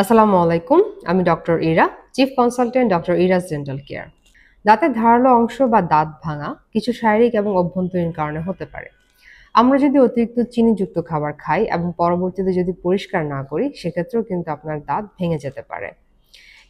আসসালামু আলাইকুম। আমি doctor Ira, chief consultant doctor Ira's dental care. দাঁতের ধারালো অংশ বা দাঁত ভাঙা কিছু শারীরিক এবং অভ্যন্তরীণ কারণে হতে পারে। আমরা যদি অতিরিক্ত চিনিযুক্ত খাবার খাই এবং পরবর্তীতে যদি পরিষ্কার না করি, সেক্ষেত্রেও কিন্তু আপনার দাঁত ভেঙে যেতে পারে।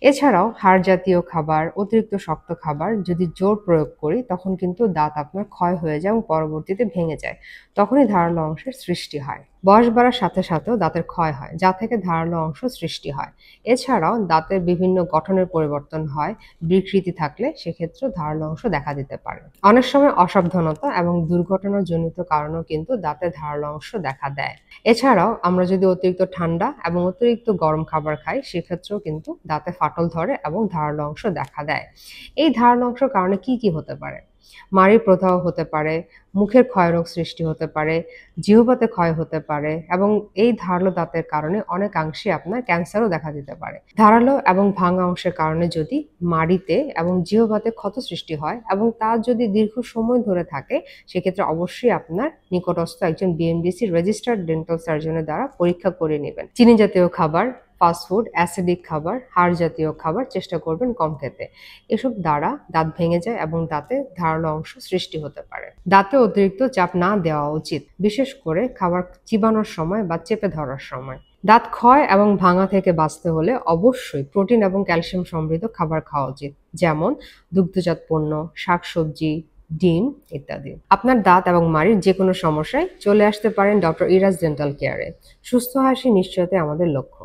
এছাড়াও হাড় জাতীয় খাবার, অতিরিক্ত শক্ত খাবার যদি জোর প্রয়োগ করি, তখন কিন্তু দাঁত আপনার ক্ষয় হয়ে যায় এবং পরবর্তীতে ভেঙে যায়। তখনই ধারালো অংশের সৃষ্টি হয়। বয়স বাড়ার সাথে সাথেও দাঁতের ক্ষয় হয়, যা থেকে ধারালো অংশ সৃষ্টি হয়। এছাড়াও দাঁতের বিভিন্ন গঠনের পরিবর্তন হয়। বিকৃতি থাকলে সেক্ষেত্রেও ধারালো অংশ দেখা দিতে পারে। অনেক সময় অসাবধানতা এবং দুর্ঘটনাজনিত কারণেও কিন্তু দাঁতের ধারালো অংশ দেখা দেয়। এছাড়াও আমরা যদি অতিরিক্ত ঠান্ডা এবং অতিরিক্ত গরম খাবার খাই, সেক্ষেত্রেও কিন্তু দাঁতে ফাটল ধরে এবং ধারালো অংশ দেখা দেয়। এই ধারালো অংশের কারণে কি হতে পারে? মাড়ির প্রদাহ হতে পারে, মুখের ক্ষয়রোগ সৃষ্টি হতে পারে, জিহ্বাতে ক্ষয় হতে পারে এবং এই ধারালো দাঁতের কারণে অনেকাংশে আপনার ক্যান্সারও দেখা দিতে পারে। ধারালো এবং ভাঙা অংশের কারণে যদি মাড়িতে এবং জিহ্বাতে ক্ষত সৃষ্টি হয় এবং তা যদি দীর্ঘ সময় ধরে থাকে, সেক্ষেত্রে অবশ্যই আপনার নিকটস্থ একজন বিএমডিসি রেজিস্টার্ড ডেন্টাল সার্জনের দ্বারা পরীক্ষা করে নেবেন। চিনি জাতীয় খাবার, ফাস্টফুড, অ্যাসিডিক খাবার, হাড় জাতীয় খাবার চেষ্টা করবেন কম খেতে। এসব দ্বারা দাঁত ভেঙে যায় এবং দাঁতে ধারালো অংশ সৃষ্টি হতে পারে। দাঁতে অতিরিক্ত চাপ না দেওয়া উচিত, বিশেষ করে খাবার চিবানোর সময় বা চেপে ধরার সময়। দাঁত ক্ষয় এবং ভাঙা থেকে বাঁচতে হলে অবশ্যই প্রোটিন এবং ক্যালসিয়াম সমৃদ্ধ খাবার খাওয়া উচিত, যেমন দুগ্ধজাত পণ্য, শাকসবজি, ডিম ইত্যাদি। আপনার দাঁত এবং মাড়ির যে কোনো সমস্যায় চলে আসতে পারেন ডক্টর ইরাস ডেন্টাল কেয়ারে। সুস্থ হাসি নিশ্চয়তাই আমাদের লক্ষ্য।